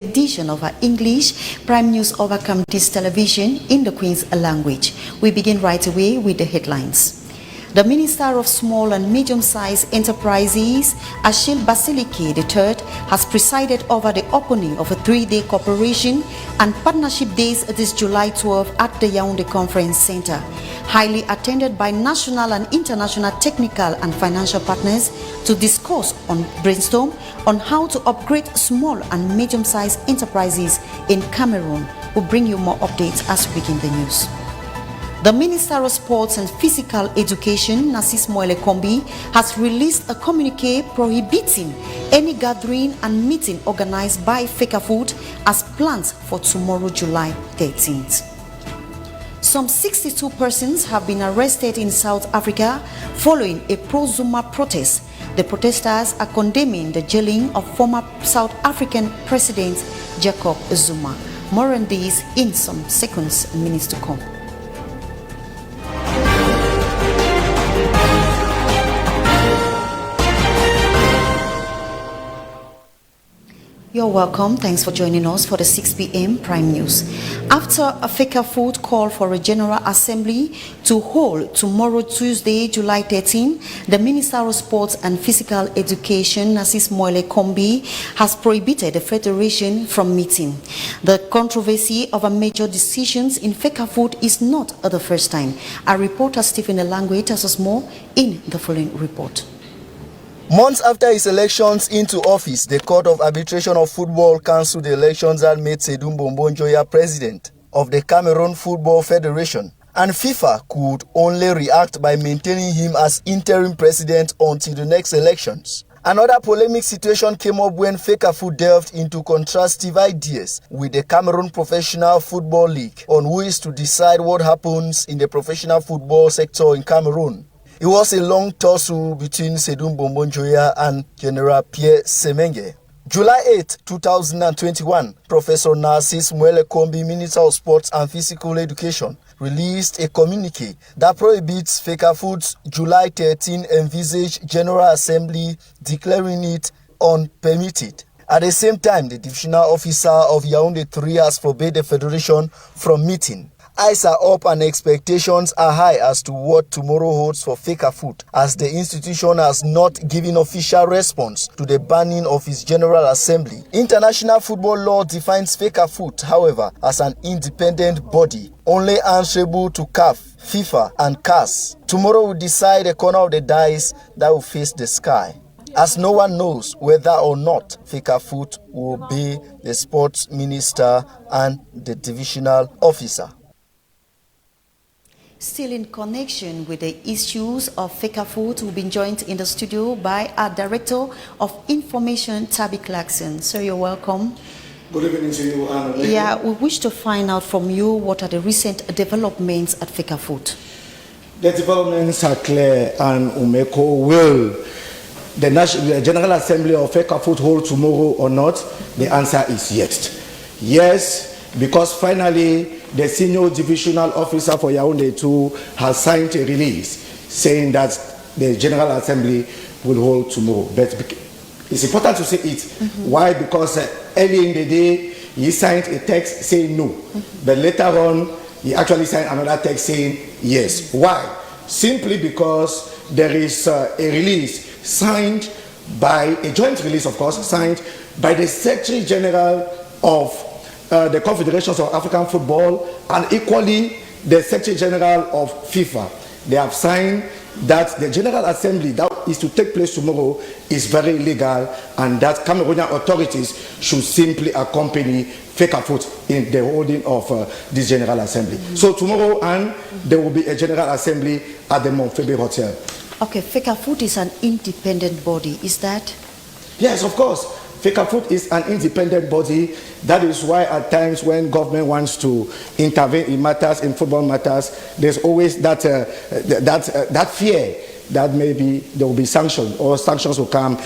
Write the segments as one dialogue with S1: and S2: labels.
S1: Edition of our English Prime News over Cameroon television in the Queen's language. We begin right away with the headlines. The Minister of Small and Medium-Sized Enterprises, Achille Basilike III, has presided over the opening of a 3-day cooperation and partnership days this July 12 at the Yaoundé Conference Center, highly attended by national and international technical and financial partners to discuss and brainstorm on how to upgrade small and medium-sized enterprises in Cameroon. We'll bring you more updates as we begin the news. The Minister of Sports and Physical Education, Narcisse Moelle-Kombi, has released a communique prohibiting any gathering and meeting organized by Fcfa as planned for tomorrow, July 13th. Some 62 persons have been arrested in South Africa following a pro-Zuma protest. The protesters are condemning the jailing of former South African President Jacob Zuma. More on this in some seconds and minutes to come. You're welcome. Thanks for joining us for the 6 p.m. Prime News. After a Fcfa call for a General Assembly to hold tomorrow, Tuesday, July 13, the Minister of Sports and Physical Education, Narcisse Moelle-Kombi, has prohibited the Federation from meeting. The controversy over major decisions in Fcfa is not the first time. Our reporter Stephen Elangwe tells us more in the following report.
S2: Months after his elections into office, the Court of Arbitration of Football cancelled the elections and made Sedum Bombonjoya president of the Cameroon Football Federation. And FIFA could only react by maintaining him as interim president until the next elections. Another polemic situation came up when Fcfa delved into contrastive ideas with the Cameroon Professional Football League on who is to decide what happens in the professional football sector in Cameroon. It was a long tussle between Sedum Bombonjoya and General Pierre Semenge. July 8, 2021, Professor Narcisse Moelle-Kombi, Minister of Sports and Physical Education, released a communique that prohibits Fcfa's July 13 envisaged General Assembly, declaring it unpermitted. At the same time, the divisional officer of Yaoundé 3 has forbade the Federation from meeting. Eyes are up and expectations are high as to what tomorrow holds for Fcfa, as the institution has not given official response to the banning of its General Assembly. International football law defines Fcfa, however, as an independent body, only answerable to CAF, FIFA and CAS. Tomorrow will decide a corner of the dice that will face the sky, as no one knows whether or not Fcfa will obey the sports minister and the divisional officer.
S1: Still in connection with the issues of Fcfa, we've been joined in the studio by our Director of Information, Tabby Clarkson. So you're welcome.
S3: Good evening to you, Anna.
S1: Yeah, we wish to find out from you what are the recent developments at Fcfa.
S3: The developments are clear, and Umeko will the General Assembly of Fcfa hold tomorrow or not? The answer is yes. Yes, because finally the senior divisional officer for Yaoundé 2 has signed a release saying that the General Assembly will hold tomorrow. But it's important to say it. Why? Because early in the day, he signed a text saying no. But later on, he actually signed another text saying yes. Why? Simply because there is a release signed by, a joint release of course, signed by the Secretary General of the Confederations of African Football and equally the Secretary General of FIFA. They have signed that the General Assembly that is to take place tomorrow is very illegal and that Cameroonian authorities should simply accompany Fcfa in the holding of this General Assembly. So tomorrow, and there will be a General Assembly at the Montfebe Hotel.
S1: Okay, Fcfa is an independent body, is that?
S3: Yes, of course. Fcfa is an independent body. That is why at times when government wants to intervene in matters, in football matters, there's always that fear that maybe there will be sanctions, or sanctions will come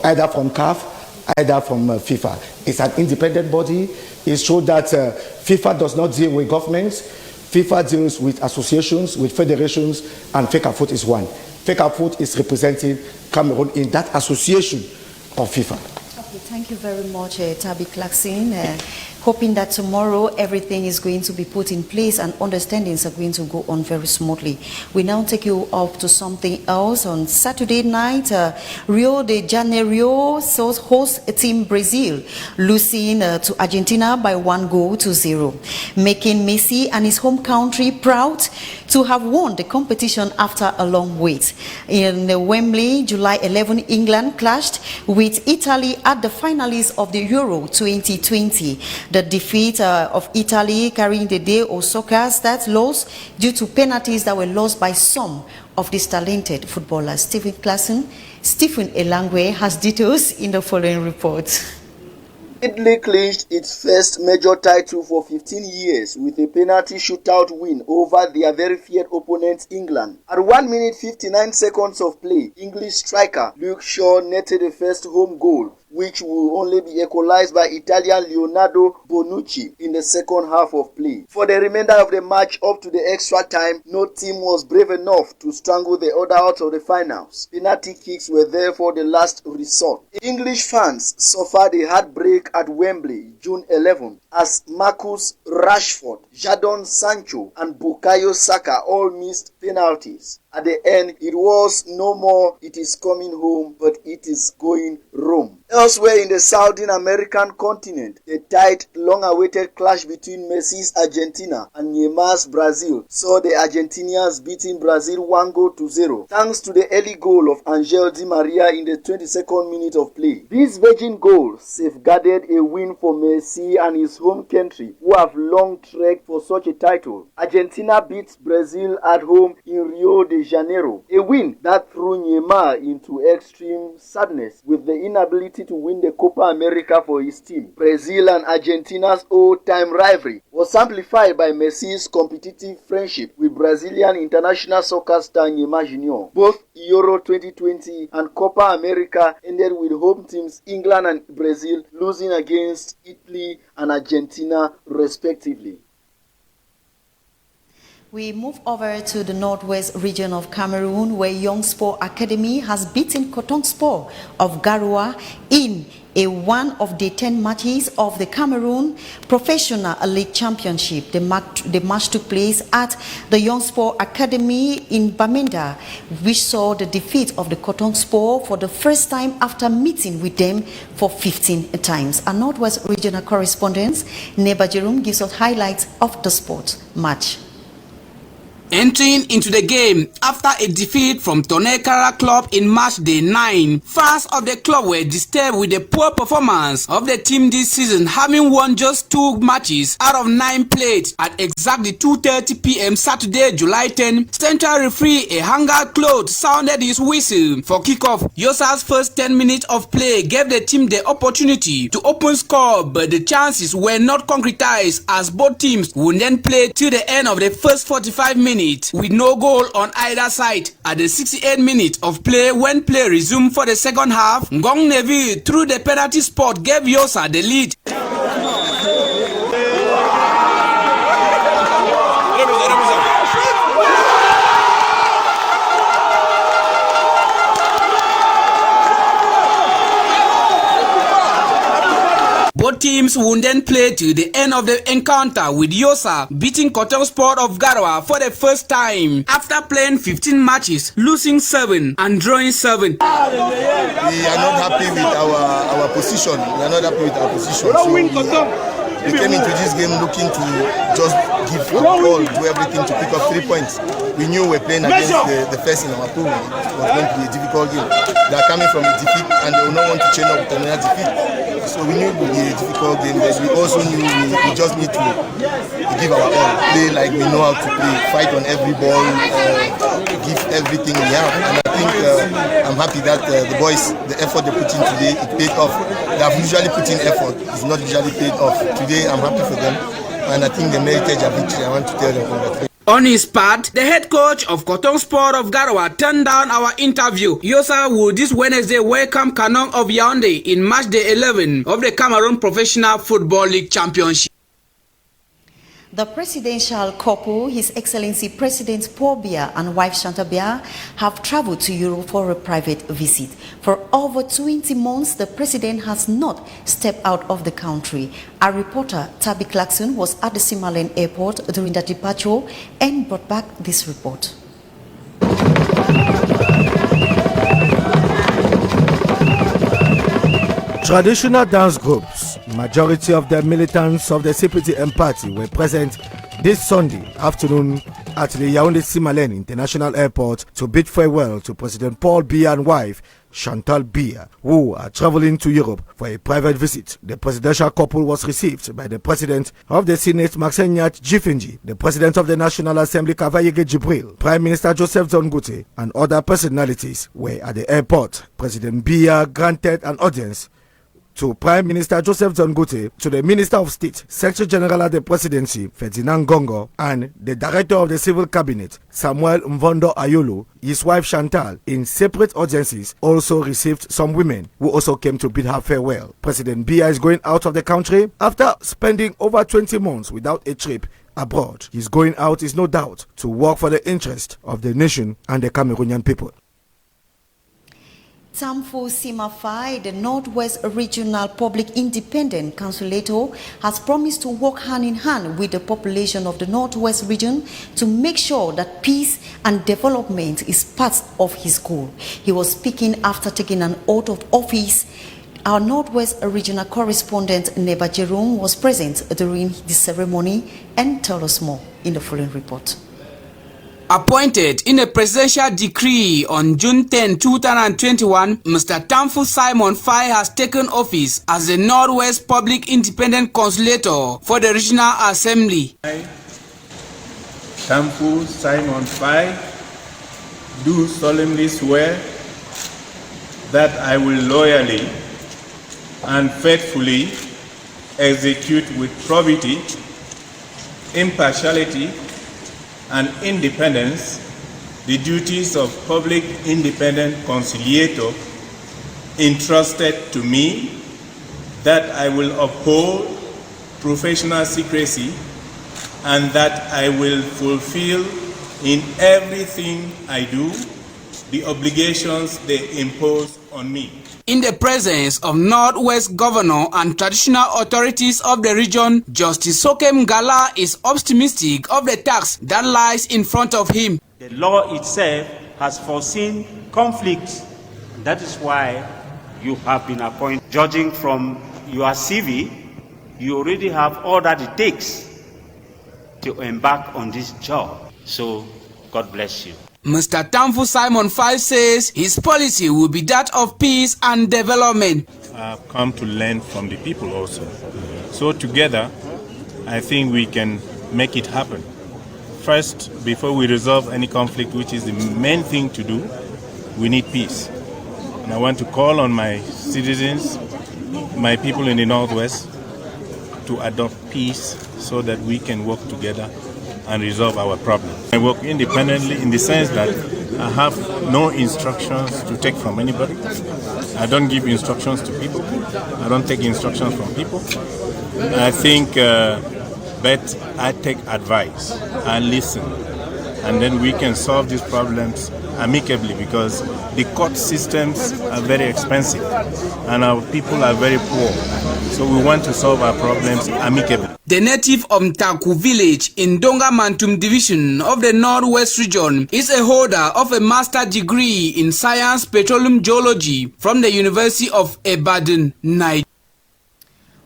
S3: either from CAF, either from FIFA. It's an independent body. It's true that FIFA does not deal with governments. FIFA deals with associations, with federations, and Fcfa is one. Fcfa is representing Cameroon in that association of FIFA.
S1: Thank you very much, Tabi Clarkson. Hoping that tomorrow everything is going to be put in place and understandings are going to go on very smoothly. We now take you up to something else. On Saturday night, Rio de Janeiro hosts team Brazil, losing to Argentina by 1-0, making Messi and his home country proud to have won the competition after a long wait. In Wembley, July 11, England clashed with Italy at the finalists of the Euro 2020. The defeat of Italy carrying the day Osaka stats loss due to penalties that were lost by some of these talented footballers. Stephen Elangwe has details in the following report.
S2: Italy clinched its first major title for 15 years with a penalty shootout win over their very feared opponent England. At 1 minute 59 seconds of play, English striker Luke Shaw netted the first home goal, which will only be equalized by Italian Leonardo Bonucci in the second half of play. For the remainder of the match up to the extra time, no team was brave enough to strangle the other out of the finals. Penalty kicks were therefore the last resort. English fans suffered a heartbreak at Wembley, June 11, as Marcus Rashford, Jadon Sancho and Bukayo Saka all missed penalties. At the end, it was no more it is coming home, but it is going Rome. Elsewhere in the Southern American continent, the tight, long-awaited clash between Messi's Argentina and Neymar's Brazil saw the Argentinians beating Brazil 1-0, thanks to the early goal of Angel Di Maria in the 22nd minute of play. This virgin goal safeguarded a win for Messi and his home country, who have long trekked for such a title. Argentina beat Brazil at home in Rio de Janeiro, a win that threw Neymar into extreme sadness with the inability to win the Copa America for his team. Brazil and Argentina's old-time rivalry was amplified by Messi's competitive friendship with Brazilian international soccer star Neymar Jr. Both Euro 2020 and Copa America ended with home teams England and Brazil losing against Italy and Argentina respectively.
S1: We move over to the northwest region of Cameroon, where Young Sport Academy has beaten Cotton Sport of Garoua in one of the 10 matches of the Cameroon Professional League Championship. The match took place at the Young Sport Academy in Bamenda, which saw the defeat of the Cotton Sport for the first time after meeting with them for 15 times. Our northwest regional correspondent, Neba Jerome, gives us highlights of the sport match.
S4: Entering into the game after a defeat from Tonekara Club in match day 9, fans of the club were disturbed with the poor performance of the team this season, having won just 2 matches out of 9 played. At exactly 2:30 p.m. Saturday, July 10, central referee Ehanga Claude sounded his whistle for kickoff. Yosa's first 10 minutes of play gave the team the opportunity to open score, but the chances were not concretized as both teams would then play till the end of the first 45 minutes. With no goal on either side. At the 68 minutes of play, when play resumed for the second half, Ngong Nevi through the penalty spot gave Yosa the lead. Both teams would then play to the end of the encounter, with Yosa beating Cotton Sport of Garoua for the first time after playing 15 matches, losing 7 and drawing 7.
S5: We are not happy with our position. We are not happy with our position. So we came into this game looking to just give all, do everything to pick up 3 points. We knew we were playing against the first in our pool. It was going to be a difficult game. They are coming from a defeat and they will not want to change up with another defeat. So we knew it would be a difficult game, but we also knew we just need to give our all, play like we know how to play, fight on every ball, give everything we have. And I think I'm happy that the boys, the effort they put in today, it paid off. They have usually put in effort, it's not usually paid off. Today I'm happy for them, and I think they merited a victory. I want to tell them congratulations.
S4: On his part, the head coach of Cotton Sport of Garoua turned down our interview. Yosa will this Wednesday welcome Canon of Yaoundé in match day 11 of the Cameroon Professional Football League Championship.
S1: The presidential couple, His Excellency President Paul Biya and wife Chantal Biya, have traveled to Europe for a private visit. For over 20 months, the president has not stepped out of the country. Our reporter, Tabby Clarkson, was at the Simalen airport during the departure and brought back this report.
S3: Traditional dance groups, majority of the militants of the CPTM party were present this Sunday afternoon at the Yaoundé Simalen International Airport to bid farewell to President Paul Biya and wife Chantal Biya, who are traveling to Europe for a private visit. The presidential couple was received by the President of the Senate, Maxenyat Jifinji, the President of the National Assembly, Kavayege Jibril, Prime Minister Joseph Zongute, and other personalities were at the airport. President Biya granted an audience to Prime Minister Joseph Zongute, to the Minister of State, Secretary General of the Presidency, Ferdinand Gongo, and the Director of the Civil Cabinet, Samuel Mvondo Ayolo. His wife Chantal, in separate audiences, also received some women who also came to bid her farewell. President Biya is going out of the country after spending over 20 months without a trip abroad. His going out is no doubt to work for the interest of the nation and the Cameroonian people.
S1: Tamfo Simafai, the Northwest Regional Public Independent Councilor, has promised to work hand in hand with the population of the Northwest region to make sure that peace and development is part of his goal. He was speaking after taking an oath of office. Our Northwest Regional Correspondent, Neba Jerome, was present during the ceremony and told us more in the following report.
S4: Appointed in a presidential decree on June 10, 2021, Mr. Tamfo Simon Fai has taken office as the Northwest Public Independent Councilor for the Regional Assembly.
S6: I, Tamfo Simon Fai, do solemnly swear that I will loyally and faithfully execute with probity, impartiality, and independence the duties of public independent conciliator entrusted to me, that I will uphold professional secrecy, and that I will fulfill in everything I do the obligations they impose on me.
S4: In the presence of Northwest Governor and traditional authorities of the region, Justice Sokem Gala is optimistic of the task that lies in front of him.
S7: The law itself has foreseen conflicts. That is why you have been appointed. Judging from your CV, you already have all that it takes to embark on this job. So, God bless you.
S4: Mr. Tamfo Simon Fai says his policy will be that of peace and development.
S6: I've come to learn from the people also. So together, I think we can make it happen. First, before we resolve any conflict, which is the main thing to do, we need peace. And I want to call on my citizens, my people in the Northwest, to adopt peace so that we can work together and resolve our problems. I work independently in the sense that I have no instructions to take from anybody. I don't give instructions to people. I don't take instructions from people. I think but I take advice and listen, and then we can solve these problems amicably, because the court systems are very expensive and our people are very poor. So we want to solve our problems amicably.
S4: The native of Mtaku village in Donga Mantum division of the Northwest region is a holder of a master's degree in science petroleum geology from the University of Ibadan, Nigeria.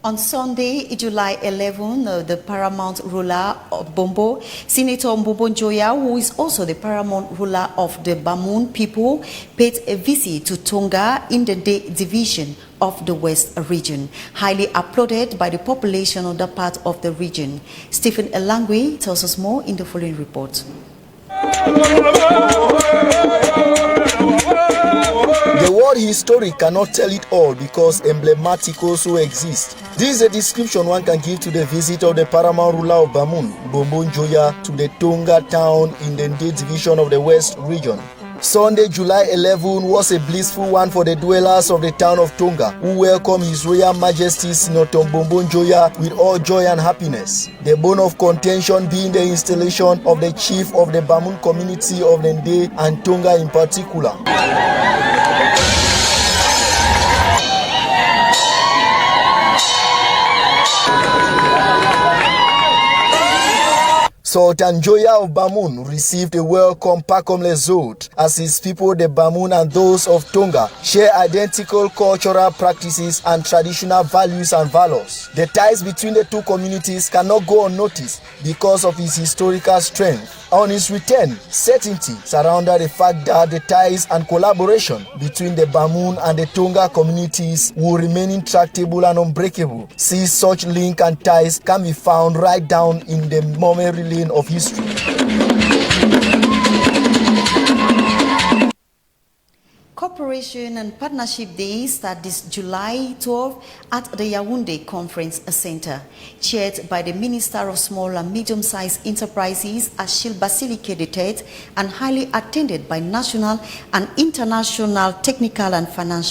S1: On Sunday, July 11, the paramount ruler of Bombo, Senator Mbombo Njoya, who is also the paramount ruler of the Bamun people, paid a visit to Tonga in the Day division of the West region, highly applauded by the population of that part of the region. Stephen Elangwe tells us more in the following report.
S2: The word history cannot tell it all because emblematic also exists. This is a description one can give to the visit of the paramount ruler of Bamun, Mbombo Njoya, to the Tonga town in the Ndé division of the West region. Sunday, July 11 was a blissful one for the dwellers of the town of Tonga, who welcomed His Royal Majesty Sinoton Bombonjoya with all joy and happiness. The bone of contention being the installation of the chief of the Bamun community of Nende and Tonga in particular. Sultan Joya of Bamun received a welcome Pakomle Zod as his people, the Bamun and those of Tonga, share identical cultural practices and traditional values and valors. The ties between the two communities cannot go unnoticed because of its historical strength. On his return, certainty surrounded the fact that the ties and collaboration between the Bamun and the Tonga communities will remain intractable and unbreakable. See, such link and ties can be found right down in the memory lane of history.
S1: Cooperation and Partnership Day starts this July 12 at the Yaoundé Conference Center, chaired by the Minister of Small and Medium-Sized Enterprises, Achille Basilike III, and highly attended by national and international technical and financial